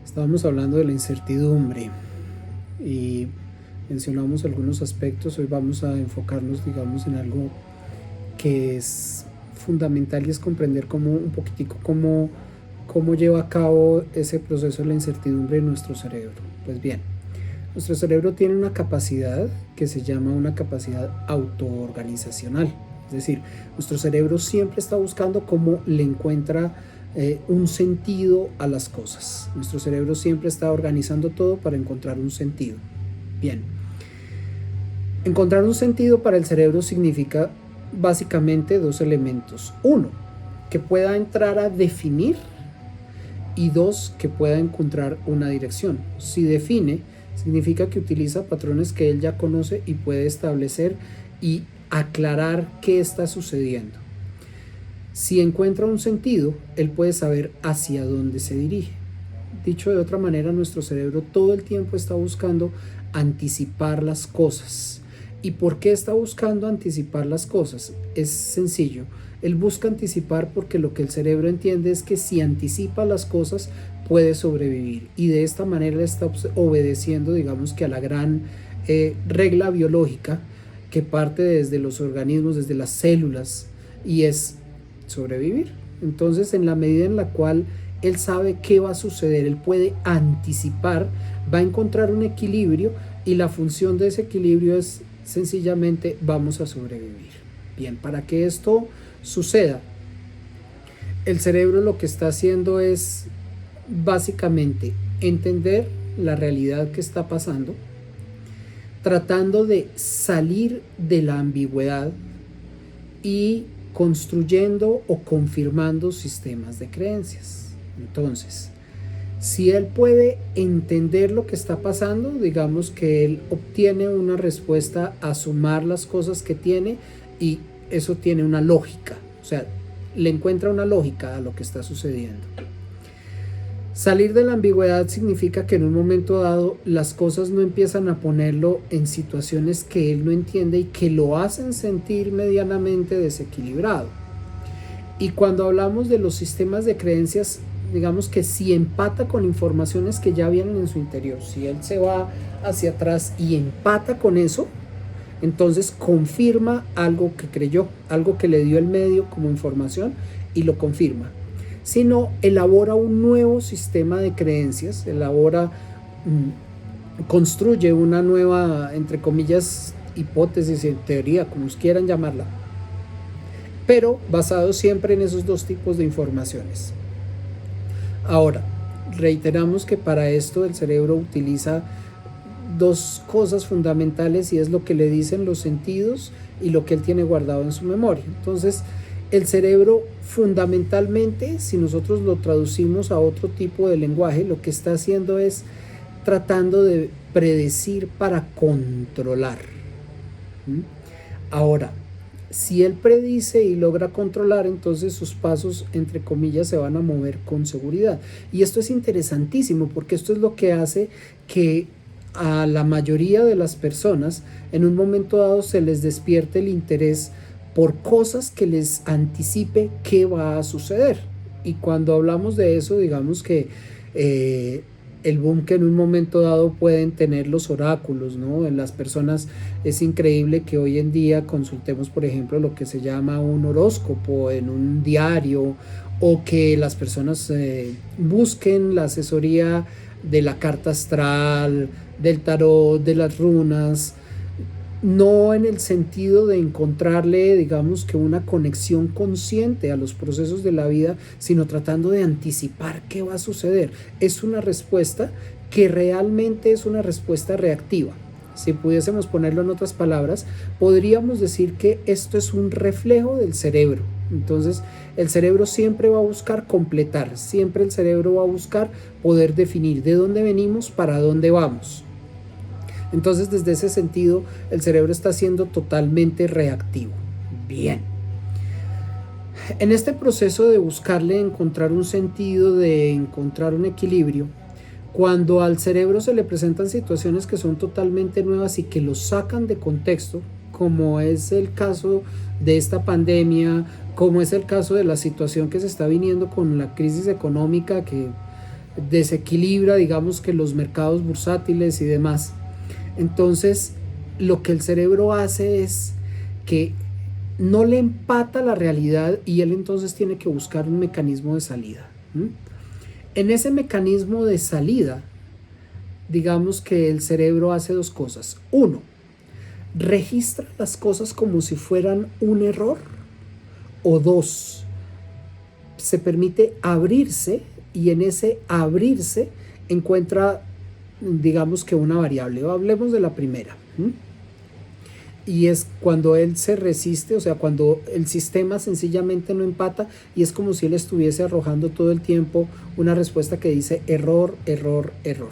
Estábamos hablando de la incertidumbre y mencionamos algunos aspectos. Hoy vamos a enfocarnos, digamos, en algo que es fundamental y es comprender un poquitico cómo lleva a cabo ese proceso de la incertidumbre en nuestro cerebro. Pues bien, nuestro cerebro tiene una capacidad que se llama una capacidad autoorganizacional. Es decir, nuestro cerebro siempre está buscando cómo le encuentra un sentido a las cosas. Nuestro cerebro siempre está organizando todo para encontrar un sentido. Bien, encontrar un sentido para el cerebro significa básicamente dos elementos. Uno, que pueda entrar a definir, y dos, que pueda encontrar una dirección. Si define, significa que utiliza patrones que él ya conoce y puede establecer y aclarar qué está sucediendo. Si encuentra un sentido, él puede saber hacia dónde se dirige. Dicho de otra manera, nuestro cerebro todo el tiempo está buscando anticipar las cosas. ¿Y por qué está buscando anticipar las cosas? Es sencillo. Él busca anticipar porque lo que el cerebro entiende es que si anticipa las cosas puede sobrevivir. Y de esta manera está obedeciendo, digamos que a la gran regla biológica que parte desde los organismos, desde las células, y es sobrevivir. Entonces, en la medida en la cual él sabe qué va a suceder, él puede anticipar, va a encontrar un equilibrio y la función de ese equilibrio es sencillamente vamos a sobrevivir. Bien, para que esto suceda, el cerebro lo que está haciendo es básicamente entender la realidad que está pasando, tratando de salir de la ambigüedad y construyendo o confirmando sistemas de creencias. Entonces, si él puede entender lo que está pasando, digamos que él obtiene una respuesta a sumar las cosas que tiene y eso tiene una lógica, o sea, le encuentra una lógica a lo que está sucediendo. Salir de la ambigüedad significa que en un momento dado las cosas no empiezan a ponerlo en situaciones que él no entiende y que lo hacen sentir medianamente desequilibrado. Y cuando hablamos de los sistemas de creencias, digamos que si empata con informaciones que ya vienen en su interior, si él se va hacia atrás y empata con eso, entonces confirma algo que creyó, algo que le dio el medio como información y lo confirma. Sino elabora un nuevo sistema de creencias, construye una nueva, entre comillas, hipótesis, en teoría, como quieran llamarla, pero basado siempre en esos dos tipos de informaciones. Ahora, reiteramos que para esto el cerebro utiliza dos cosas fundamentales y es lo que le dicen los sentidos y lo que él tiene guardado en su memoria. Entonces, el cerebro fundamentalmente, si nosotros lo traducimos a otro tipo de lenguaje, lo que está haciendo es tratando de predecir para controlar. Ahora, si él predice y logra controlar, entonces sus pasos, entre comillas, se van a mover con seguridad. Y esto es interesantísimo porque esto es lo que hace que a la mayoría de las personas en un momento dado se les despierte el interés por cosas que les anticipe qué va a suceder. Y cuando hablamos de eso, digamos que el boom que en un momento dado pueden tener los oráculos, ¿no? En las personas es increíble que hoy en día consultemos, por ejemplo, lo que se llama un horóscopo en un diario o que las personas busquen la asesoría de la carta astral, del tarot, de las runas, no en el sentido de encontrarle, digamos que una conexión consciente a los procesos de la vida, sino tratando de anticipar qué va a suceder. Es una respuesta que realmente es una respuesta reactiva. Si pudiésemos ponerlo en otras palabras, podríamos decir que esto es un reflejo del cerebro. Entonces, el cerebro siempre va a buscar completar, siempre el cerebro va a buscar poder definir de dónde venimos, para dónde vamos. Entonces, desde ese sentido, el cerebro está siendo totalmente reactivo. Bien. En este proceso de buscarle encontrar un sentido, de encontrar un equilibrio, cuando al cerebro se le presentan situaciones que son totalmente nuevas y que lo sacan de contexto, como es el caso de esta pandemia, como es el caso de la situación que se está viniendo con la crisis económica que desequilibra, digamos que los mercados bursátiles y demás. Entonces, lo que el cerebro hace es que no le empata la realidad y él entonces tiene que buscar un mecanismo de salida. En ese mecanismo de salida, digamos que el cerebro hace dos cosas. Uno, registra las cosas como si fueran un error. O dos, se permite abrirse y en ese abrirse encuentra, digamos que una variable. Hablemos de la primera. Y es cuando él se resiste, o sea, cuando el sistema sencillamente no empata y es como si él estuviese arrojando todo el tiempo una respuesta que dice error, error, error.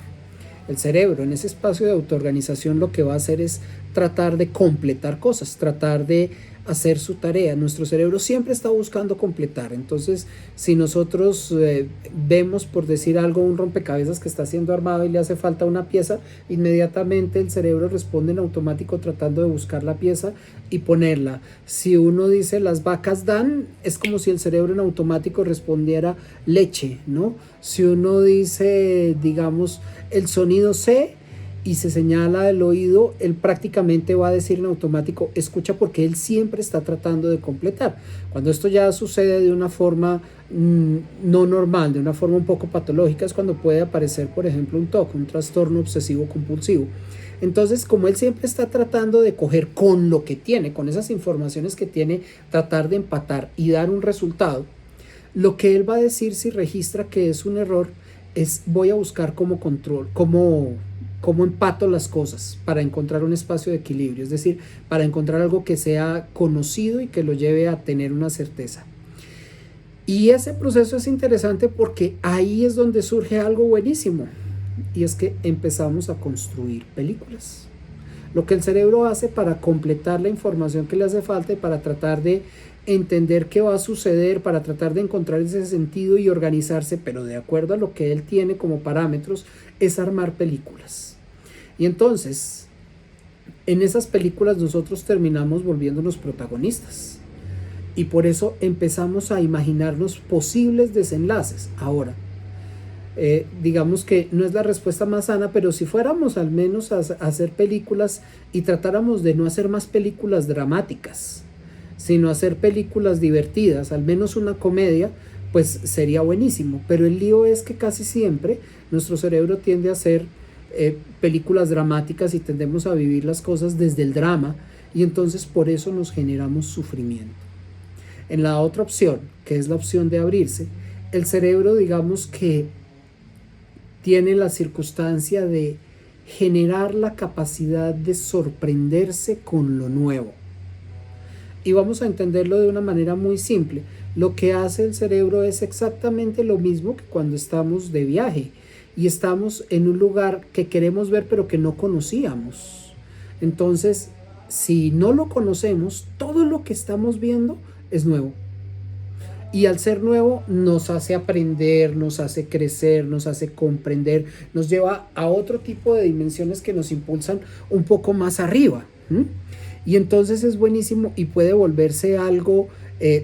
El cerebro en ese espacio de autoorganización lo que va a hacer es tratar de completar cosas, tratar de hacer su tarea. Nuestro cerebro siempre está buscando completar. Entonces, si nosotros vemos, por decir algo, un rompecabezas que está siendo armado y le hace falta una pieza, inmediatamente el cerebro responde en automático tratando de buscar la pieza y ponerla. Si uno dice las vacas dan, es como si el cerebro en automático respondiera leche, ¿no? Si uno dice, digamos, el sonido C y se señala el oído, él prácticamente va a decir en automático escucha, porque él siempre está tratando de completar. Cuando esto ya sucede de una forma no normal, de una forma un poco patológica, es cuando puede aparecer, por ejemplo, un TOC, un trastorno obsesivo compulsivo. Entonces, como él siempre está tratando de coger con lo que tiene, con esas informaciones que tiene, tratar de empatar y dar un resultado, lo que él va a decir si registra que es un error es voy a buscar cómo empato las cosas para encontrar un espacio de equilibrio, es decir, para encontrar algo que sea conocido y que lo lleve a tener una certeza. Y ese proceso es interesante porque ahí es donde surge algo buenísimo, y es que empezamos a construir películas. Lo que el cerebro hace para completar la información que le hace falta y para tratar de entender qué va a suceder, para tratar de encontrar ese sentido y organizarse, pero de acuerdo a lo que él tiene como parámetros, es armar películas. Y entonces, en esas películas nosotros terminamos volviéndonos protagonistas. Y por eso empezamos a imaginarnos posibles desenlaces. Ahora, digamos que no es la respuesta más sana, pero si fuéramos al menos a hacer películas y tratáramos de no hacer más películas dramáticas, sino hacer películas divertidas, al menos una comedia, pues sería buenísimo. Pero el lío es que casi siempre nuestro cerebro tiende a hacer películas dramáticas y tendemos a vivir las cosas desde el drama, y entonces por eso nos generamos sufrimiento. En la otra opción, que es la opción de abrirse, el cerebro, digamos que tiene la circunstancia de generar la capacidad de sorprenderse con lo nuevo. Y vamos a entenderlo de una manera muy simple. Lo que hace el cerebro es exactamente lo mismo que cuando estamos de viaje y estamos en un lugar que queremos ver pero que no conocíamos. Entonces, si no lo conocemos, todo lo que estamos viendo es nuevo. Y al ser nuevo nos hace aprender, nos hace crecer, nos hace comprender, nos lleva a otro tipo de dimensiones que nos impulsan un poco más arriba. Y entonces es buenísimo y puede volverse algo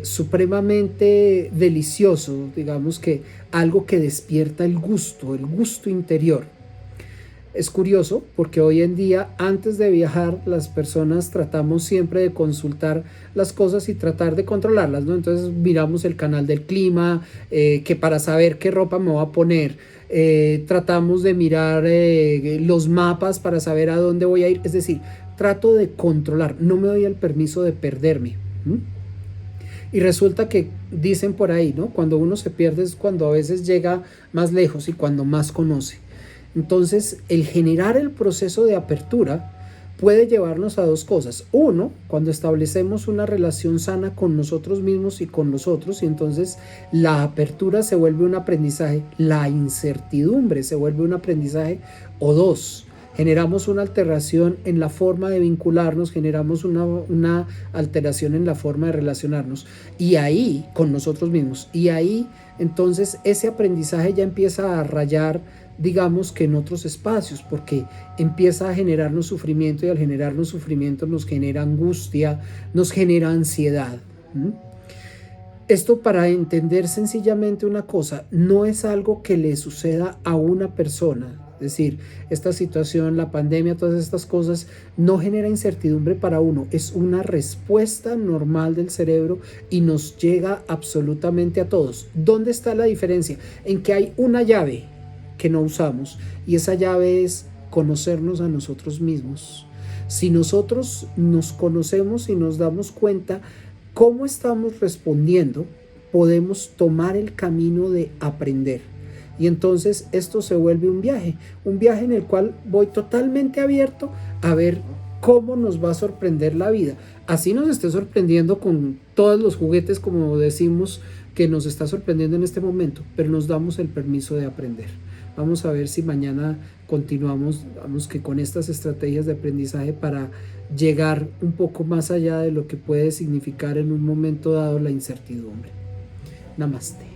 supremamente delicioso, digamos que algo que despierta el gusto interior. Es curioso porque hoy en día, antes de viajar, las personas tratamos siempre de consultar las cosas y tratar de controlarlas, ¿no? Entonces miramos el canal del clima, que para saber qué ropa me voy a poner, tratamos de mirar los mapas para saber a dónde voy a ir, es decir, trato de controlar, no me doy el permiso de perderme. Y resulta que dicen por ahí, ¿no? Cuando uno se pierde es cuando a veces llega más lejos y cuando más conoce. Entonces, el generar el proceso de apertura puede llevarnos a dos cosas. Uno, cuando establecemos una relación sana con nosotros mismos y con los otros, y entonces la apertura se vuelve un aprendizaje, la incertidumbre se vuelve un aprendizaje. O dos, generamos una alteración en la forma de vincularnos, generamos una alteración en la forma de relacionarnos, y ahí, con nosotros mismos, y ahí, entonces, ese aprendizaje ya empieza a rayar, digamos que en otros espacios, porque empieza a generarnos sufrimiento, y al generarnos sufrimiento nos genera angustia, nos genera ansiedad. Esto para entender sencillamente una cosa, no es algo que le suceda a una persona. Es decir, esta situación, la pandemia, todas estas cosas no genera incertidumbre para uno. Es una respuesta normal del cerebro y nos llega absolutamente a todos. ¿Dónde está la diferencia? En que hay una llave que no usamos y esa llave es conocernos a nosotros mismos. Si nosotros nos conocemos y nos damos cuenta cómo estamos respondiendo, podemos tomar el camino de aprender. Y entonces esto se vuelve un viaje en el cual voy totalmente abierto a ver cómo nos va a sorprender la vida. Así nos esté sorprendiendo con todos los juguetes, como decimos, que nos está sorprendiendo en este momento, pero nos damos el permiso de aprender. Vamos a ver si mañana continuamos, vamos que con estas estrategias de aprendizaje para llegar un poco más allá de lo que puede significar en un momento dado la incertidumbre. Namaste.